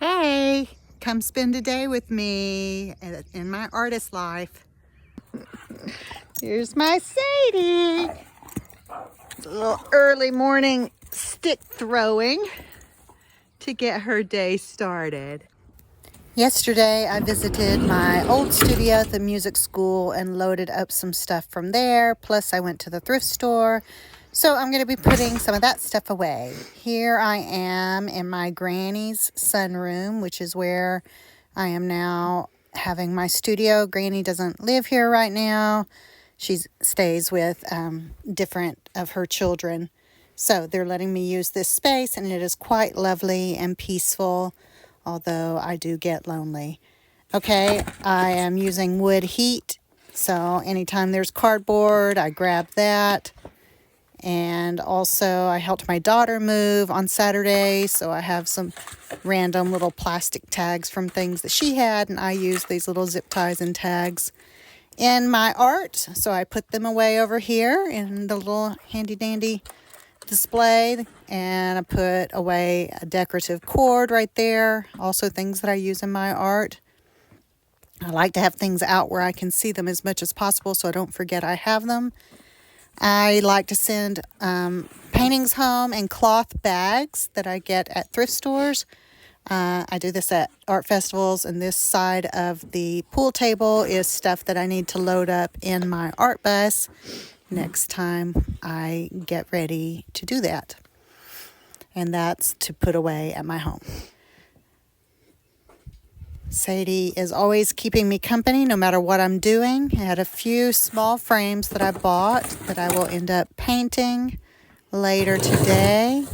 Hey, come spend a day with me in my artist life. Here's my Sadie. A little early morning stick throwing to get her day started. Yesterday, I visited my old studio at the music school and loaded up some stuff from there. Plus, I went to the thrift store. So I'm going to be putting some of that stuff away. Here I am in my granny's sunroom, which is where I am now having my studio. Granny doesn't live here right now. She stays with different of her children. So they're letting me use this space, and it is quite lovely and peaceful, although I do get lonely. Okay, I am using wood heat, so anytime there's cardboard, I grab that. And also, I helped my daughter move on Saturday, so I have some random little plastic tags from things that she had, and I use these little zip ties and tags in my art. So I put them away over here in the little handy-dandy display, and I put away a decorative cord right there. Also, things that I use in my art. I like to have things out where I can see them as much as possible so I don't forget I have them. I like to send paintings home in cloth bags that I get at thrift stores. I do this at art festivals, and this side of the pool table is stuff that I need to load up in my art bus next time I get ready to do that. And that's to put away at my home. Sadie is always keeping me company no matter what I'm doing. I had a few small frames that I bought that I will end up painting later today.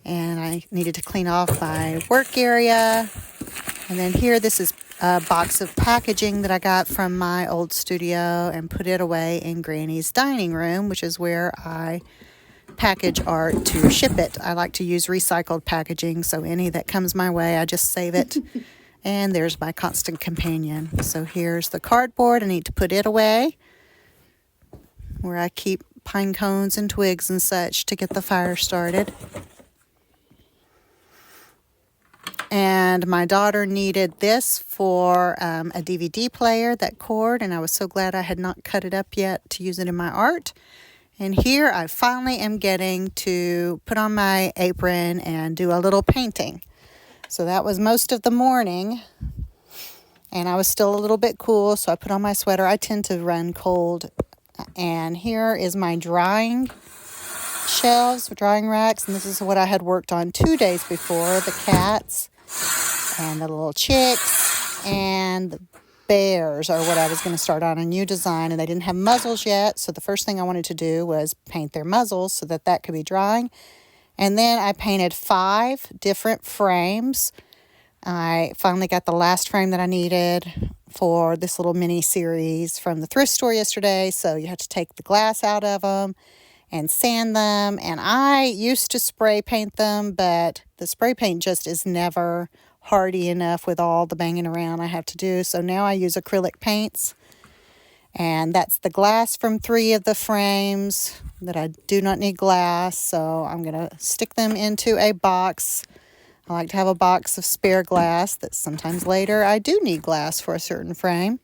And I needed to clean off my work area. And then here, this is a box of packaging that I got from my old studio and put it away in Granny's dining room, which is where I package art to ship it. I like to use recycled packaging, so any that comes my way, I just save it. And there's my constant companion. So here's the cardboard. I need to put it away where I keep pine cones and twigs and such to get the fire started. And my daughter needed this for a DVD player, that cord, and I was so glad I had not cut it up yet to use it in my art. And here I finally am getting to put on my apron and do a little painting. So that was most of the morning, and I was still a little bit cool, so I put on my sweater. I tend to run cold. And here is my drying shelves, drying racks, and this is what I had worked on 2 days before: the cats and the little chicks and the bears are what I was going to start on a new design, and they didn't have muzzles yet, so the first thing I wanted to do was paint their muzzles so that could be drying. And then I painted 5 different frames. I finally got the last frame that I needed for this little mini series from the thrift store yesterday. So you have to take the glass out of them and sand them. And I used to spray paint them, but the spray paint just is never hardy enough with all the banging around I have to do. So now I use acrylic paints. And that's the glass from 3 of the frames that I do not need glass. So I'm going to stick them into a box. I like to have a box of spare glass that sometimes later I do need glass for a certain frame.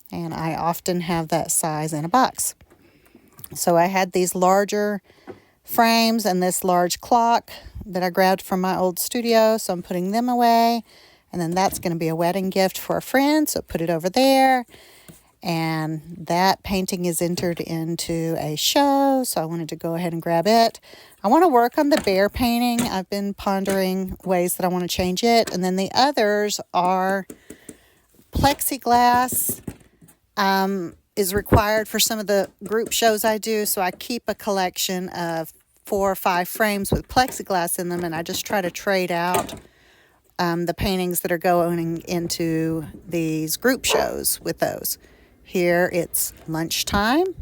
And I often have that size in a box. So I had these larger frames and this large clock that I grabbed from my old studio. So I'm putting them away. And then that's going to be a wedding gift for a friend. So put it over there. And that painting is entered into a show, so I wanted to go ahead and grab it. I want to work on the bear painting. I've been pondering ways that I want to change it. And then the others are plexiglass is required for some of the group shows I do, so I keep a collection of 4 or 5 frames with plexiglass in them, and I just try to trade out the paintings that are going into these group shows with those. Here it's lunchtime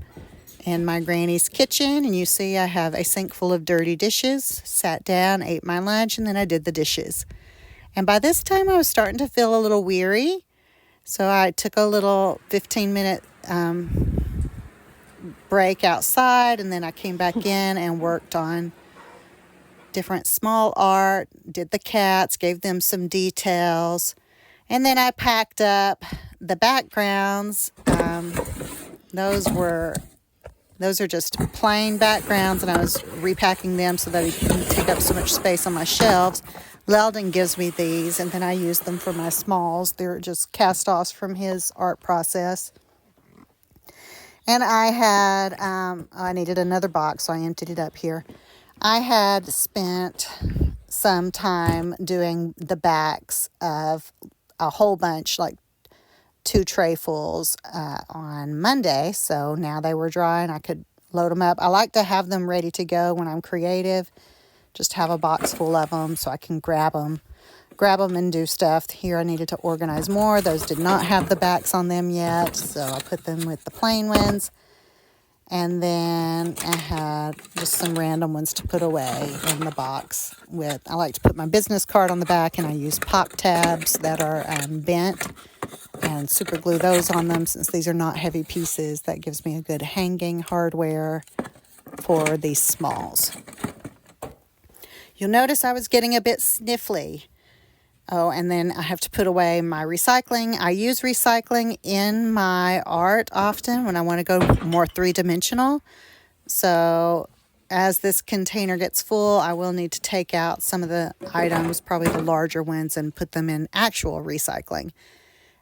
in my granny's kitchen, and you see I have a sink full of dirty dishes. Sat down, ate my lunch, and then I did the dishes. And by this time I was starting to feel a little weary, so I took a little 15-minute break outside, and then I came back in and worked on different small art, did the cats, gave them some details, and then I packed up the backgrounds. Those are just plain backgrounds, and I was repacking them so that it didn't take up so much space on my shelves. Leldon gives me these, and then I use them for my smalls. They're just cast-offs from his art process. And I had, I needed another box, so I emptied it up here. I had spent some time doing the backs of a whole bunch, like 2 trayfuls on Monday, so now they were dry and I could load them up. I like to have them ready to go when I'm creative, just have a box full of them so I can grab them and do stuff. Here I needed to organize more. Those did not have the backs on them yet, so I put them with the plain ones. And then I had just some random ones to put away in the box with. I like to put my business card on the back, and I use pop tabs that are bent and super glue those on them since these are not heavy pieces. That gives me a good hanging hardware for these smalls. You'll notice I was getting a bit sniffly. Oh, and then I have to put away my recycling. I use recycling in my art often when I want to go more three-dimensional. So as this container gets full, I will need to take out some of the items, probably the larger ones, and put them in actual recycling.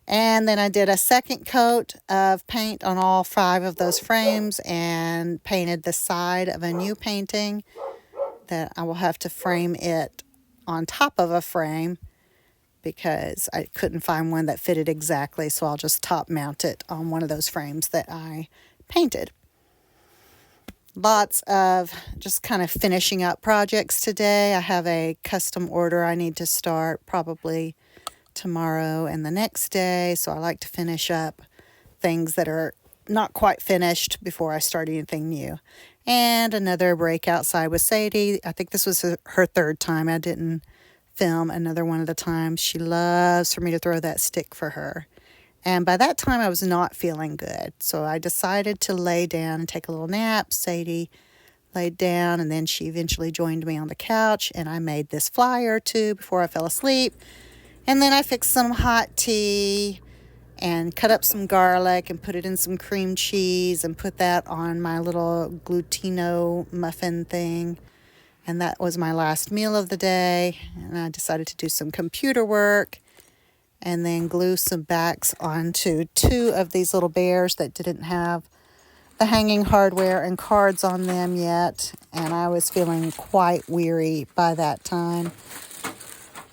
And then I did a second coat of paint on all 5 of those frames and painted the side of a new painting that I will have to frame it on top of a frame because I couldn't find one that fitted exactly, so I'll just top mount it on one of those frames that I painted. Lots of just kind of finishing up projects today. I have a custom order I need to start probably tomorrow and the next day, so I like to finish up things that are not quite finished before I start anything new. And another break outside with Sadie. I think this was her 3rd time. I didn't film another one of the times. She loves for me to throw that stick for her. And by that time I was not feeling good, so I decided to lay down and take a little nap. Sadie laid down, and then she eventually joined me on the couch, and I made this flyer too before I fell asleep. And then I fixed some hot tea and cut up some garlic and put it in some cream cheese and put that on my little glutino muffin thing. And that was my last meal of the day. And I decided to do some computer work and then glue some backs onto 2 of these little bears that didn't have the hanging hardware and cards on them yet. And I was feeling quite weary by that time.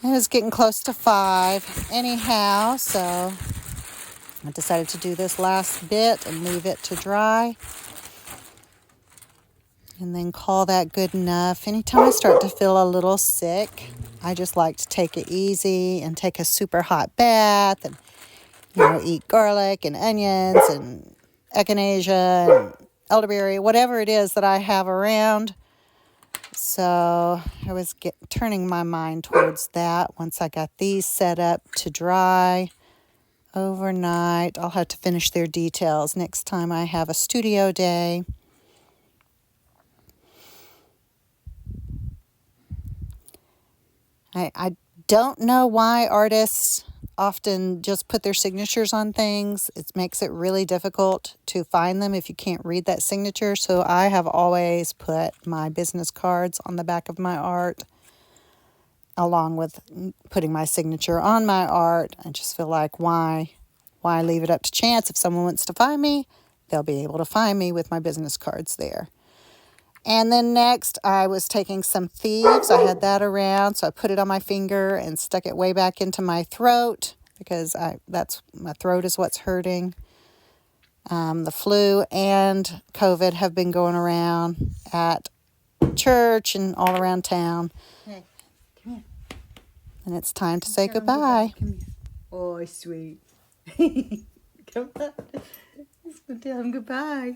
It was getting close to 5 anyhow, so I decided to do this last bit and leave it to dry. And then call that good enough. Anytime I start to feel a little sick, I just like to take it easy and take a super hot bath and, eat garlic and onions and echinacea and elderberry, whatever it is that I have around. So I was turning my mind towards that once I got these set up to dry overnight. I'll have to finish their details next time I have a studio day. I don't know why artists often just put their signatures on things. It makes it really difficult to find them if you can't read that signature. So I have always put my business cards on the back of my art, along with putting my signature on my art. I just feel like why leave it up to chance? If someone wants to find me, they'll be able to find me with my business cards there. And then next, I was taking some thieves. I had that around, so I put it on my finger and stuck it way back into my throat because my throat is what's hurting. The flu and COVID have been going around at church and all around town. Hey, come here. And it's time to say goodbye. Come here. Oh, sweet. Come on. Let's go tell him goodbye.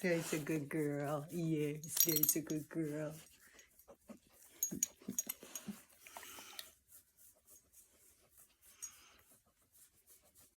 There's a good girl. Yes, there's a good girl.